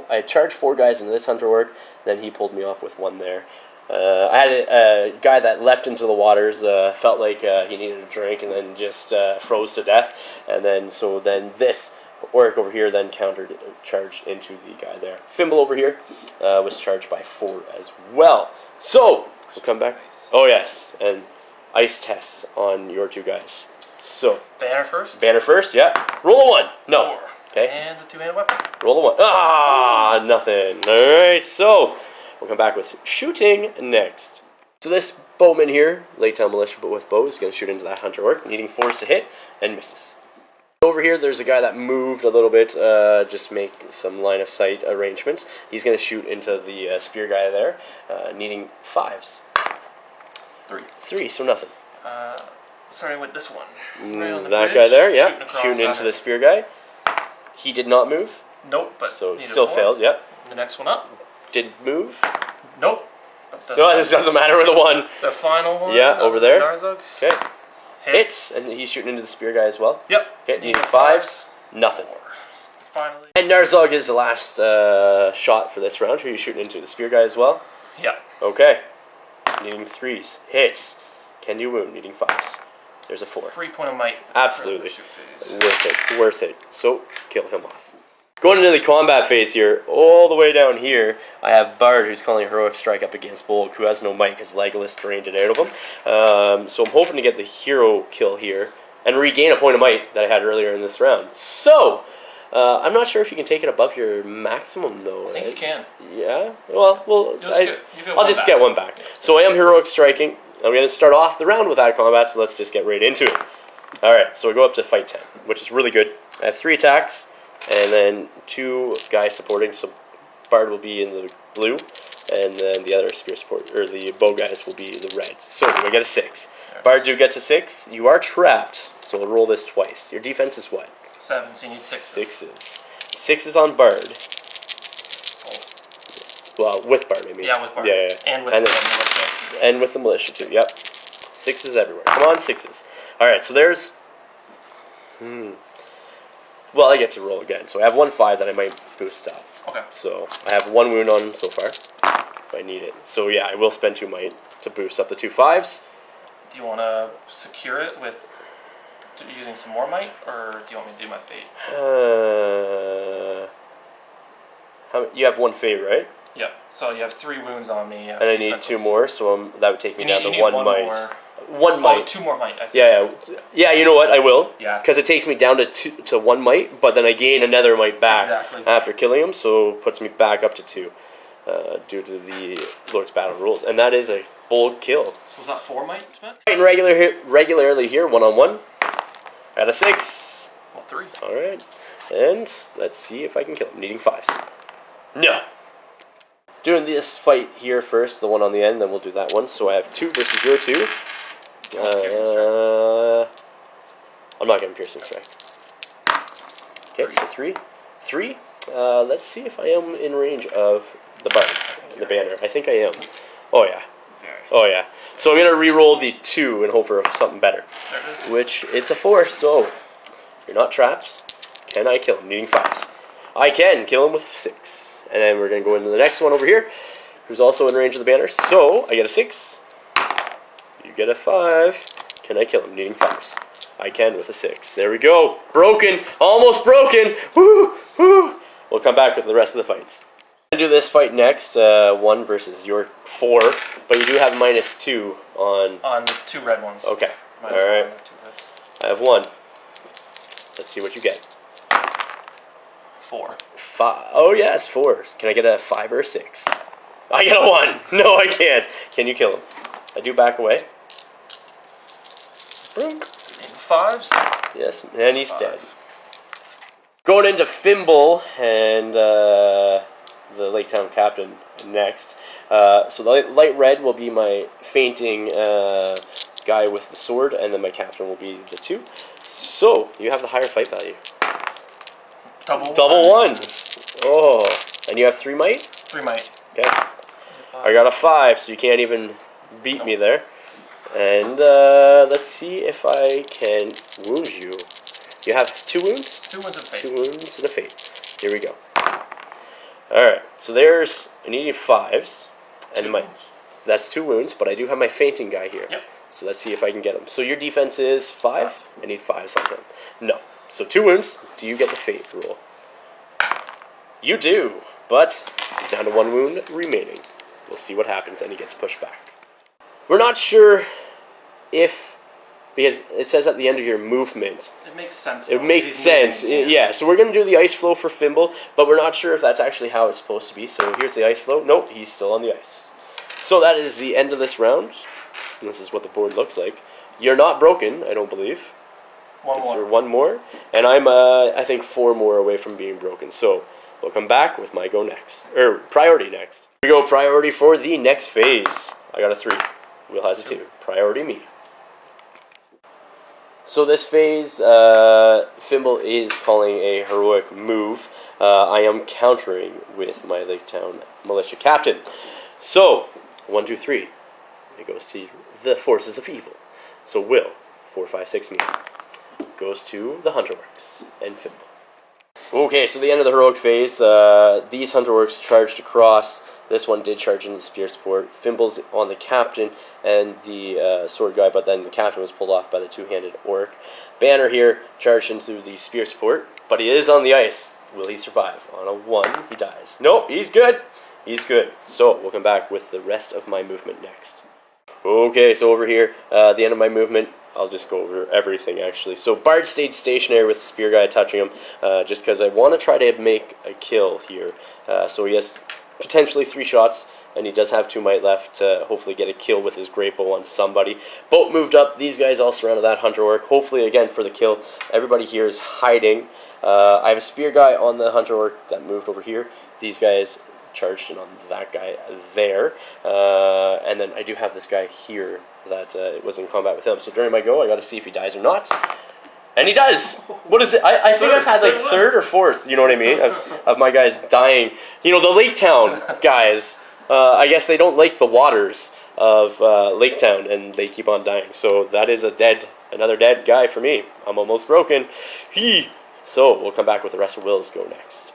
I charged 4 guys into this Hunter Orc, then he pulled me off with 1 there. I had a guy that leapt into the waters, felt like he needed a drink, and then just froze to death. And then, so then this Oric over here then charged into the guy there. Fimble over here was charged by 4 as well. So, we'll come back. Oh, yes, and ice tests on your 2 guys. So, Banner first? Banner first, yeah. Roll a 1. No. 4. Okay. And a 2-handed weapon. Roll a 1. Ah, nothing. Alright, so we'll come back with shooting next. So this bowman here, Laytown Militia but with bow, is going to shoot into that Hunter Orc, needing 4s to hit, and misses. Over here, there's a guy that moved a little bit, just make some line of sight arrangements. He's going to shoot into the spear guy there, needing 5s. 3, so nothing. Starting with this one. That guy there, yeah, shooting into the spear guy. He did not move. Nope, but so still failed, yep. The next one up. Did move. Nope. No, this doesn't matter with the 1. The final one. Yeah, over there. Azog. Okay. Hits, and he's shooting into the spear guy as well. Yep. Okay, needing 5s. Nothing. 4. Finally. And Narzog is the last shot for this round. Who are you shooting into? The spear guy as well? Yep. Okay. Needing 3s. Hits. Can do wound. Needing 5s. There's a 4. 3 point of might. Absolutely. Worth it. Worth it. So, kill him off. Going into the combat phase here, all the way down here, I have Bard, who's calling Heroic Strike up against Bolg, who has no might because Legolas drained it out of him. So I'm hoping to get the hero kill here and regain a point of might that I had earlier in this round. So, I'm not sure if you can take it above your maximum, though. I think you can. Yeah? Well, I'll just get one back. Yeah. So I am Heroic Striking. I'm going to start off the round with that combat, so let's just get right into it. Alright, so we go up to fight 10, which is really good. I have 3 attacks. And then 2 guys supporting, so Bard will be in the blue, and then the other spear support, or the bow guys will be in the red. So do I get a 6? Bard gets a 6. You are trapped, so we'll roll this twice. Your defense is what? 7, so you need 6s. 6s on Bard. Well, with Bard, I mean. Yeah, with Bard. Yeah. And with the militia. And with the militia, too, yep. 6s everywhere. Come on, 6s. Alright, so there's... Well, I get to roll again. So I have 1 5 that I might boost up. Okay. So I have 1 wound on him so far, if I need it. So yeah, I will spend 2 might to boost up the 2 5s. Do you want to secure it with using some more might, or do you want me to do my fate? You have 1 fate, right? Yeah. So you have 3 wounds on me. And I need 2 more, so that would take me down to 1 might. More. 1 might. Oh, 2 more might. I Yeah. You know what? I will. Yeah. Because it takes me down to 1 might, but then I gain another might back after killing him, so it puts me back up to 2, due to the Lord's Battle rules, and that is a bold kill. So is that 4 might spent? Fighting regularly here, 1-on-1. At a 6. Well, 3. All right, and let's see if I can kill him. Needing 5s. No. Doing this fight here first, the one on the end, then we'll do that one. So I have 2 versus your 2. I'm not getting piercing strike. Okay, so 3. Let's see if I am in range of the button, the banner. I think I am. Oh yeah. Oh yeah. So I'm gonna re-roll the 2 and hope for something better. There it is. Which it's a 4. So you're not trapped. Can I kill him? Needing 5s. I can kill him with 6. And then we're gonna go into the next one over here, who's also in range of the banner. So I get a 6. You get a 5. Can I kill him? Needing 5s. I can with a 6. There we go. Broken. Almost broken. Woo! Woo! We'll come back with the rest of the fights. I'm going to do this fight next. 1 versus your 4. But you do have -2 on... On the 2 red ones. Okay. Alright. I have 1. Let's see what you get. 4. 5. Oh yes, 4. Can I get a 5 or a 6? I get a 1. No, I can't. Can you kill him? I do back away. And 5s. Yes, and he's dead. Going into Fimble and the Lake Town Captain next. So the light red will be my fainting guy with the sword, and then my captain will be the 2. So you have the higher fight value. Double 1s. Oh, and you have 3 might? 3 might. Okay. I got a 5, so you can't even beat me there. And let's see if I can wound you. You have 2 wounds? 2 wounds and a fate. 2 wounds and a fate. Here we go. Alright, so there's... I need 5s. And that's 2 wounds, but I do have my fainting guy here. Yep. So let's see if I can get him. So your defense is 5? I need 5s on him. No. So 2 wounds. Do you get the fate roll? You do, but he's down to 1 wound remaining. We'll see what happens, and he gets pushed back. We're not sure if, because it says at the end of your movement. It makes sense. It makes sense, yeah. So we're going to do the ice flow for Fimble, but we're not sure if that's actually how it's supposed to be. So here's the ice flow. Nope, he's still on the ice. So that is the end of this round. This is what the board looks like. You're not broken, I don't believe. One more, and I'm I think 4 more away from being broken. So we'll come back with my go next, or priority next. We go priority for the next phase. I got a 3. Will has a 2. Priority me. So this phase, Fimble is calling a heroic move. I am countering with my Lake Town militia captain. So 1, 2, 3. It goes to the forces of evil. So Will 4, 5, 6 me. Goes to the Hunterworks and Fimble. Okay, so the end of the heroic phase, these Hunterworks charged across. This one did charge into the spear support. Fimble's on the captain and the sword guy, but then the captain was pulled off by the 2-handed orc. Banner here charged into the spear support, but he is on the ice. Will he survive? On a 1, he dies. Nope, he's good. He's good. So we'll come back with the rest of my movement next. Okay, so over here, the end of my movement, I'll just go over everything, actually. So Bard stayed stationary with the spear guy touching him, just because I want to try to make a kill here. So he has potentially 3 shots, and he does have 2 might left to hopefully get a kill with his great bow on somebody. Boat moved up. These guys all surrounded that hunter orc, hopefully again for the kill. Everybody here is hiding. I have a spear guy on the hunter orc that moved over here. These guys charged in on that guy there. And then I do have this guy here that was in combat with him. So during my go, I got to see if he dies or not. And he does! What is it? I think I've had like 3rd or 4th, you know what I mean, of my guys dying. You know, the Lake Town guys, I guess they don't like the waters of Lake Town, and they keep on dying. So that is another dead guy for me. I'm almost broken. So we'll come back with the rest of Will's go next.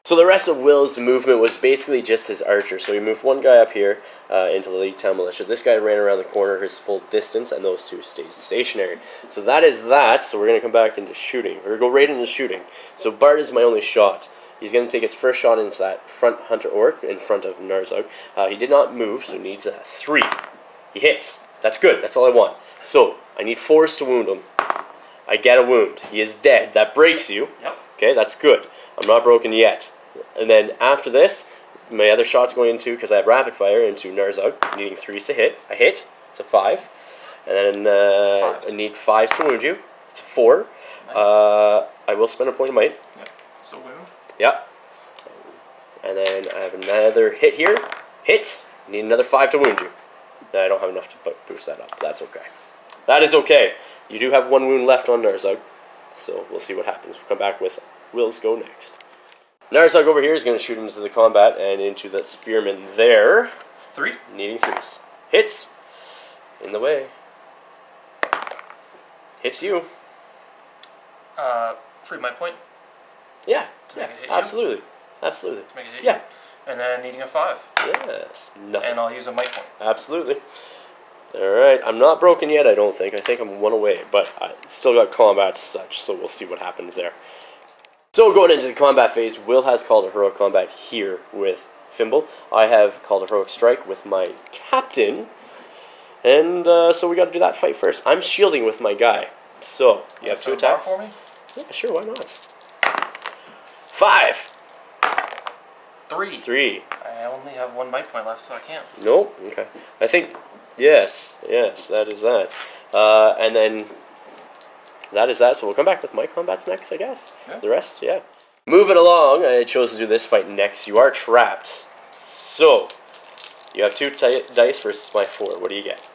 So the rest of Will's movement was basically just his archer. So he moved 1 guy up here into the Lake Town militia. This guy ran around the corner his full distance, and those 2 stayed stationary. So that is that. So we're going to come back into shooting. We're going to go right into shooting. So Bart is my only shot. He's going to take his first shot into that front hunter orc in front of Narzog. He did not move, so he needs a 3. He hits. That's good. That's all I want. So I need 4s to wound him. I get a wound. He is dead. That breaks you. Yep. Okay, that's good. I'm not broken yet. And then after this, my other shot's going into, because I have rapid fire, into Narzog, needing 3s to hit. I hit. It's a 5. And then I need 5s to wound you. It's a 4. I will spend a point of might. Yep. So wound. Yep. And then I have another hit here. Hits. Need another 5 to wound you. I don't have enough to boost that up. That's okay. That is okay. You do have 1 wound left on Narzog. So we'll see what happens. We'll come back with Will's go next. Narzog over here is going to shoot into the combat and into that spearman there. 3. Needing 3s. Hits. In the way. Hits you. Free my point. Yeah. To make it hit absolutely. You. Absolutely. To make it hit you. And then needing a 5. Yes. Nothing. And I'll use a might point. Absolutely. Alright. I'm not broken yet, I don't think. I think I'm 1 away, but I still got combat such, so we'll see what happens there. So going into the combat phase, Will has called a heroic combat here with Fimble. I have called a heroic strike with my captain. And so we got to do that fight first. I'm shielding with my guy. So you have 2 attacks. For me? Yeah, sure, why not? 5. 3. I only have 1 might point left, so I can't. Nope. Okay. I think yes, that is that. And then that is that. So we'll come back with my combats next, I guess. Yeah. The rest, yeah. Moving along, I chose to do this fight next. You are trapped. So you have 2 dice versus my 4. What do you get?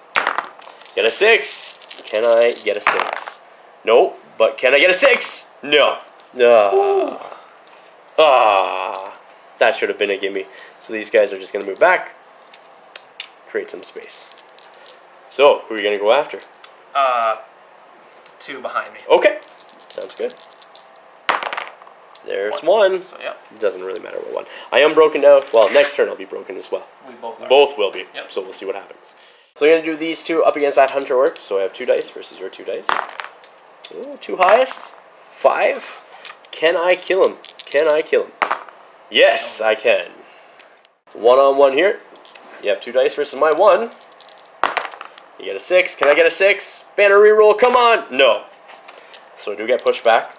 Get a 6. Can I get a 6? No. But can I get a 6? No. That should have been a gimme. So these guys are just going to move back. Create some space. So, who are you going to go after? 2 behind me. Okay. Sounds good. There's 1. So, yeah. It doesn't really matter what 1. I am broken now. Well, next turn I'll be broken as well. We both are. Both will be. Yep. So we'll see what happens. So I'm going to do these 2 up against that hunter orc. So I have 2 dice versus your 2 dice. Ooh, 2 highest. 5. Can I kill him? Can I kill him? Yes, I can. 1-on-1 here. You have 2 dice versus my 1. You get a 6. Can I get a 6? Banner reroll. Come on. No. So I do get pushed back.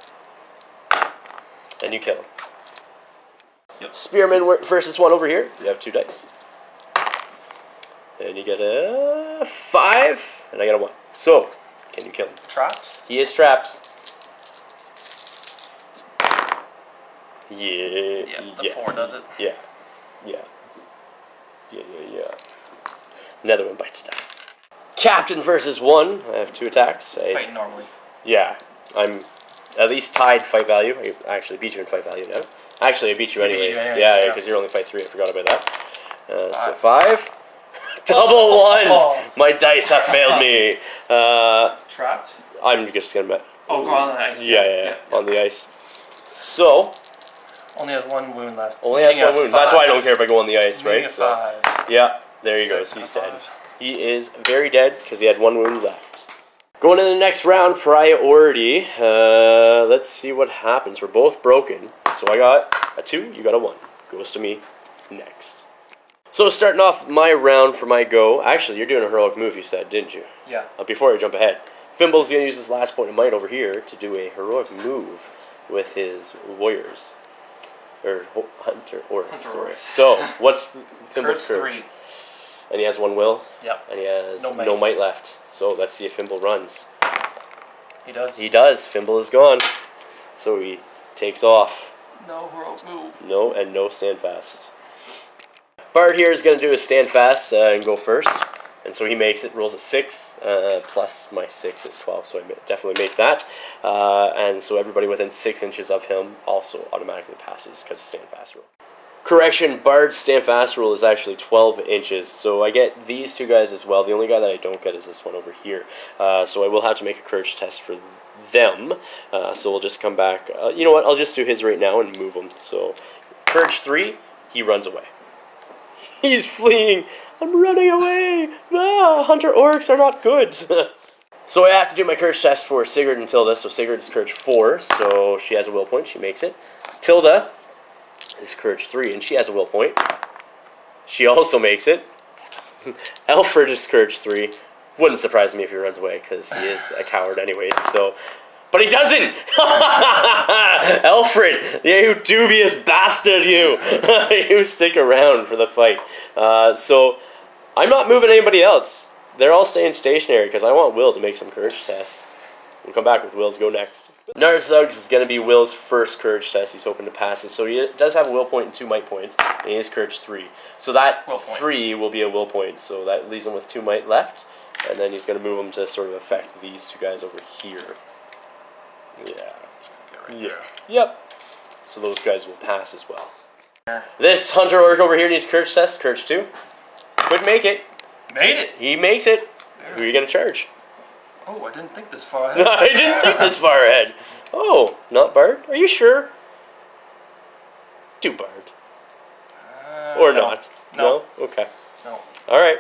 And you kill him. Yep. Spearman versus 1 over here. You have 2 dice. And you get a 5. And I get a 1. So, can you kill him? Trapped? He is trapped. Yeah. Yeah, the 4 does it. Yeah. Another one bites dust. Captain versus 1. I have 2 attacks. Fight normally. Yeah. I'm at least tied fight value. I actually beat you in fight value now. Actually, I beat you anyways. Yeah, because you're only fight 3. I forgot about that. So 5. Double 1s! Oh. My dice have failed me. Trapped? I'm just going to... Oh, go on the ice. Yeah, on the ice. So... Only has 1 wound left. Only has 1 wound. That's why I don't care if I go on the ice, right? So, 5. Yeah, there you go. He's dead. He is very dead because he had 1 wound left. Going into the next round, priority. Let's see what happens. We're both broken. So I got a 2, you got a 1. Goes to me next. So starting off my round for my go. Actually, you're doing a heroic move, you said, didn't you? Yeah. Before I jump ahead. Fimble's going to use his last point of might over here to do a heroic move with his warriors. Or hunter orcs. So, what's Fimble's courage? 3. And he has 1 will. Yep. And he has no might left. So let's see if Fimble runs. He does. He does. Fimble is gone. So he takes off. No heroic move. No, and no stand fast. Bard here is going to do a stand fast and go first. And so he makes it, rolls a 6, plus my 6 is 12, so I definitely make that. And so everybody within 6 inches of him also automatically passes because of stand fast rule. Correction, Bard's stand fast rule is actually 12 inches, so I get these 2 guys as well. The only guy that I don't get is this one over here. So I will have to make a courage test for them. So we'll just come back. You know what, I'll just do his right now and move him. So courage 3, he runs away. He's fleeing. I'm running away. Hunter orcs are not good. So I have to do my courage test for Sigurd and Tilda. So Sigurd's courage 4, so she has a will point. She makes it. Tilda is courage 3, and she has a will point. She also makes it. Alfred is courage 3. Wouldn't surprise me if he runs away, because he is a coward anyways. So, but he doesn't! Alfred, you dubious bastard, you! You stick around for the fight. So, I'm not moving anybody else. They're all staying stationary, because I want Will to make some courage tests. We'll come back with Will's go next. Narzug is going to be Will's first courage test. He's hoping to pass it. So he does have a will point and 2 might points, and he is courage 3. So that 3 will be a will point, so that leaves him with 2 might left. And then he's going to move them to sort of affect these 2 guys over here. Yeah. Yep. So those guys will pass as well. This hunter orc over here needs courage test. Courage 2. Could make it. Made it. He makes it. Who are you going to charge? Oh, I didn't think this far ahead. No, I didn't think this far ahead. Oh, not Bard? Are you sure? Do Bard. Or no. not? No? Okay. No. Alright.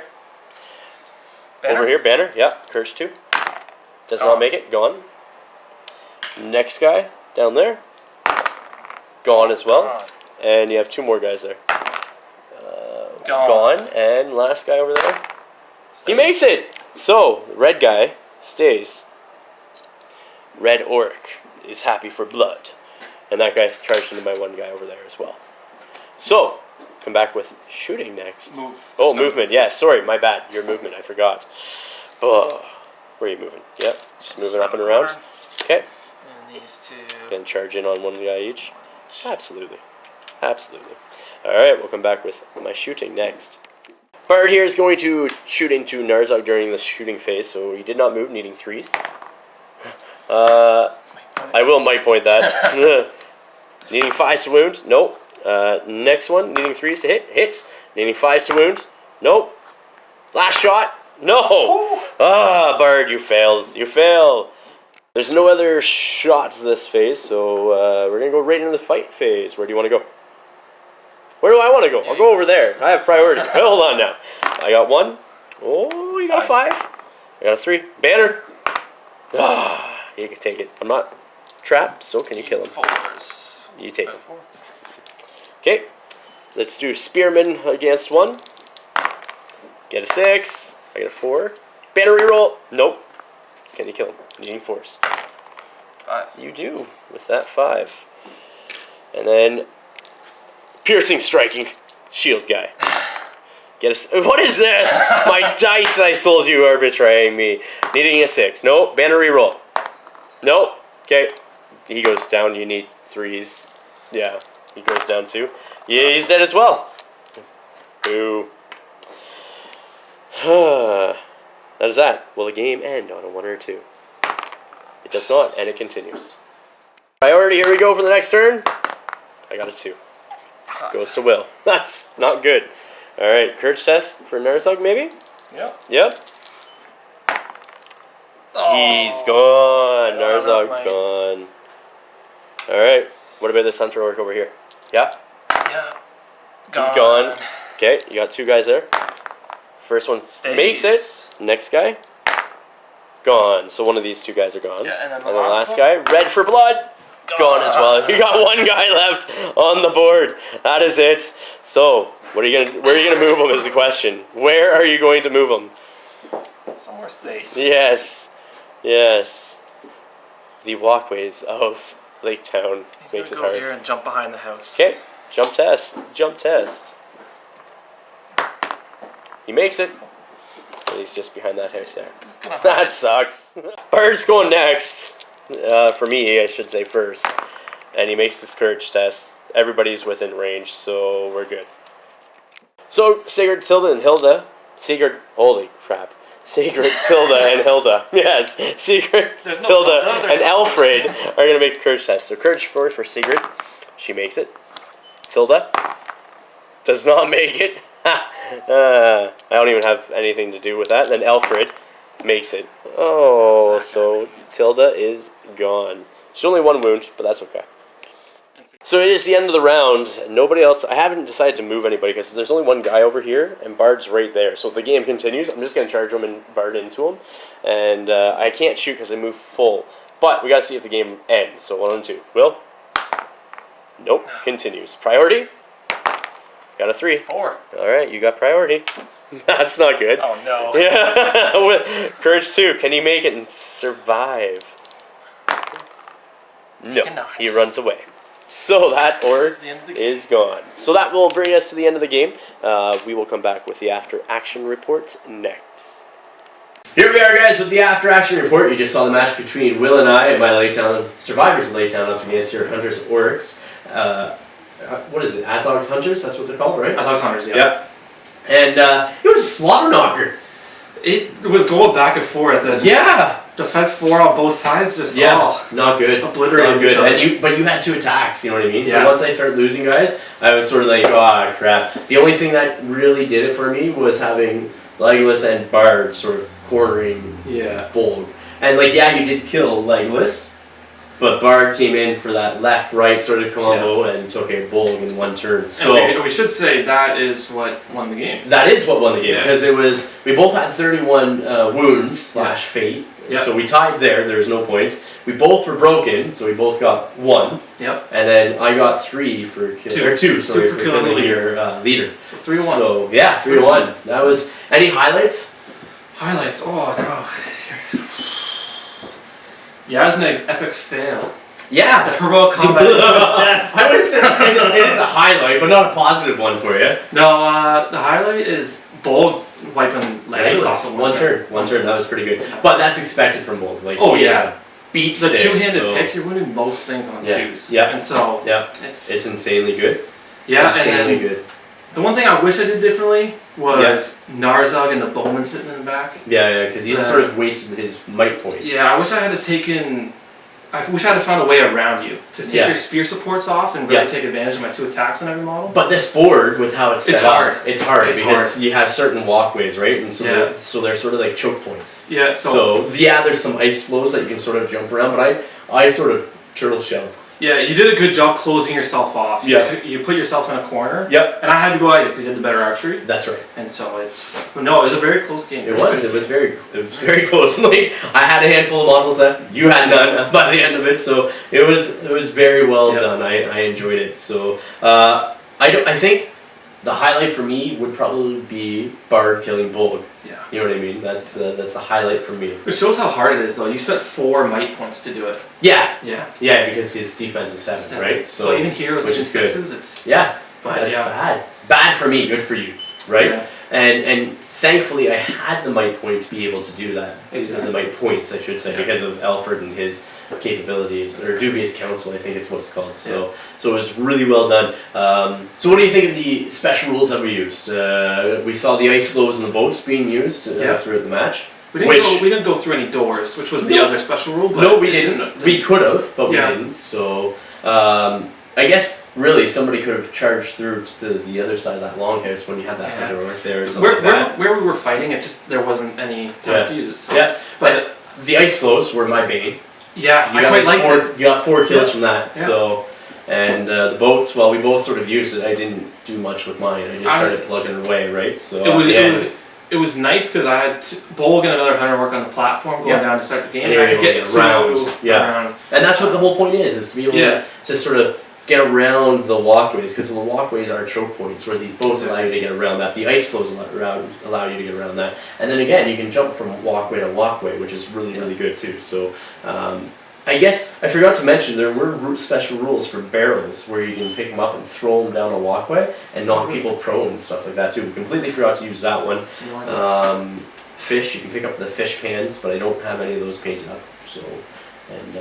Banner? Over here, Banner. Yep, courage 2. Does not make it. Gone. Next guy, down there. Gone as well. And you have 2 more guys there. Gone. And last guy over there. Stays. He makes it! So, red guy stays. Red orc is happy for blood. And that guy's charged into my 1 guy over there as well. So, come back with shooting next. Move. Oh, movement. Yeah, sorry, my bad. Your movement, I forgot. Oh, where are you moving? Yep, just moving up and around. Okay. And these 2. Then charge in on 1 guy each. Absolutely. Absolutely. Alright, we'll come back with my shooting next. Bard here is going to shoot into Narzug during the shooting phase, so he did not move, needing 3s. I will might point that. Needing 5s to wound. Nope. Next one, needing 3s to hit. Hits. Needing 5s to wound. Nope. Last shot. No! Ah, Bard, you failed. You fail. There's no other shots this phase, so we're going to go right into the fight phase. Where do you want to go? Where do I want to go? I'll go over there. I have priority. Hold on now. I got 1. Oh, you got a 5. I got a 3. Banner. Ah, you can take it. I'm not trap, so can you kill him? 4s. You take him. 4. Okay, let's do Spearman against 1. Get a 6. I get a 4. Banner reroll. Nope. Can you kill him? Needing 4s. 5. You do with that 5. And then piercing, striking, shield guy. Get a. What is this? My dice I sold you are betraying me. Needing a 6. Nope. Banner reroll. Nope. Okay. He goes down. You need 3s. Yeah. He goes down 2. Yeah, he's dead as well. Boo. That is that. Will the game end on a 1 or a 2? It does not, and it continues. Priority, here we go for the next turn. I got a 2. Goes to Will. That's not good. Alright, courage test for Narzog, maybe? Yep. Yep. Oh, he's gone. Narzog gone. Alright, what about this hunter orc over here? Yeah? Yeah. He's gone. Okay, you got 2 guys there. First one makes it. Next guy, gone. So one of these 2 guys are gone. Yeah, and then the last guy, red for blood, gone as well. You got 1 guy left on the board. That is it. So where are you gonna move him is the question. Where are you going to move him? Somewhere safe. Yes, yes. The walkways of Lake Town makes it go hard. Here and jump behind the house. Okay, jump test. Jump test. He makes it. He's just behind that house there. That sucks. Bird's going next. For me, I should say first. And he makes this courage test. Everybody's within range, so we're good. So, Sigurd, Tilda, and Hilda. Sigurd, holy crap. Sigurd, Tilda, and Hilda. Yes, Sigurd, Tilda, and Alfred are going to make a courage test. So, courage 4 for Sigurd. She makes it. Tilda does not make it. I don't even have anything to do with that. And then Alfred makes it. Oh, so Tilda is gone. She's only 1 wound, but that's okay. So it is the end of the round. Nobody else. I haven't decided to move anybody because there's only 1 guy over here, and Bard's right there. So if the game continues, I'm just going to charge him and Bard into him. And I can't shoot because I move full. But we got to see if the game ends. So 1 and 2. Will? Nope. Continues. Priority? Got a 3. 4. All right, you got priority. That's not good. Oh no. Yeah. With courage 2. Can he make it and survive? No. He runs away. So that orc is gone. So that will bring us to the end of the game. We will come back with the after action reports next. Here we are, guys, with the after action report. You just saw the match between Will and I and my Lake Town survivors of Lake Town up against your Hunters Orcs. What is it? Azog's Hunters? That's what they're called, right? Azog's Hunters, yeah. Yep. And it was a slaughter knocker. It was going back and forth. Yeah. Defense 4 on both sides, just not good. Obliterated. Not good. And but you had 2 attacks. You know what I mean? Yeah. So once I started losing guys, I was sort of like, oh crap. The only thing that really did it for me was having Legolas and Bard sort of cornering Bolg. And like, yeah, you did kill Legolas, but Bard came in for that left-right sort of combo and took a Bolg in 1 turn. So and we should say that is what won the game. That is what won the game because it was we both had 31 wounds / fate. Yep. So we tied there. There was no points. We both were broken, so we both got 1. Yep. And then I got 3 for killing. 2 for killing your leader. So 3-1. So yeah, 3-1. That was any highlights? Highlights. Oh no. Yasnag's epic fail. Yeah. The heroic combat. I wouldn't say it is a highlight, but not a positive one for you. No, the highlight is Bolg wiping legs off the 1 turn. 1 turn. That was pretty good. But that's expected from Bolg. Like, beats the 2-handed pick. You're winning most things on 2s. Yeah. And so it's insanely good. Yeah, insanely and then good. The one thing I wish I did differently was Narzog and the bowman sitting in the back. Yeah, because he sort of wasted his might points. Yeah, I wish I had taken. I wish I had found a way around you to take your spear supports off and really take advantage of my 2 attacks on every model. But this board, with how it's set up, it's hard because you have certain walkways, right? And so they're sort of like choke points. Yeah. So there's some ice flows that you can sort of jump around, but I sort of turtle shell Yeah, you did a good job closing yourself off. You put yourself in a corner. Yep. And I had to go at you because you had the better archery. That's right. And so it was a very close game. It was very close. Like, I had a handful of models left. You had none by the end of it, so it was very well done. I enjoyed it. So I think the highlight for me would probably be Bard killing Bolg. Yeah. You know what I mean? That's a highlight for me. It shows how hard it is, though. You spent 4 might points to do it. Yeah. Yeah. Yeah, because his defense is 7, right? So even here with which is good. 6s, it's but that's bad. Bad for me, good for you, right? Yeah. And thankfully I had the might point to be able to do that. Exactly. The might points, I should say, because of Alfred and his capabilities, or dubious counsel, I think is what it's called. So it was really well done. So what do you think of the special rules that we used? We saw the ice flows and the boats being used throughout the match. We didn't go through any doors, which was the other special rule. But no, we didn't. We could have, but we didn't. So I guess really somebody could have charged through to the other side of that longhouse when you had that hydrowork there. Or something where we were fighting, it just there wasn't any time to use it. So. But the ice flows were my bane. Yeah, I quite liked it. You got 4 kills from that. Yeah. So, and the boats, well, we both sort of used it. I didn't do much with mine. I just started plugging it away, right? So it was nice because I had Bolg and another hunter work on the platform going down to start the game. And I could get around. And that's what the whole point is to be able to sort of get around the walkways, because the walkways are choke points where these boats allow you to get around that. The ice flows allow you to get around that. And then again, you can jump from walkway to walkway, which is really, really good too. So I guess I forgot to mention there were special rules for barrels where you can pick them up and throw them down a walkway and knock people prone and stuff like that too. We completely forgot to use that one. Fish, you can pick up the fish pans, but I don't have any of those painted up. So. And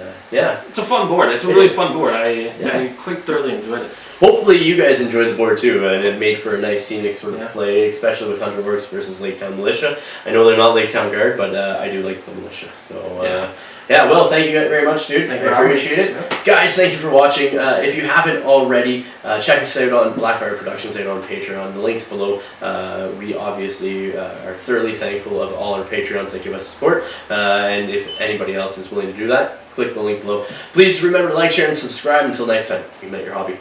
it's a fun board. It's a really fun board. I quite thoroughly enjoyed it. Hopefully you guys enjoyed the board too, and it made for a nice scenic sort of play, especially with Hunterworks versus Lake Town Militia. I know they're not Lake Town Guard, but I do like the Militia. So well, thank you very much, dude. I appreciate it. Guys, thank you for watching. If you haven't already, check us out on Blackfyre Productions and on Patreon. The link's below. We obviously are thoroughly thankful of all our Patreons that give us support. And if anybody else is willing to do that, click the link below. Please remember to like, share, and subscribe. Until next time, ignite your hobby.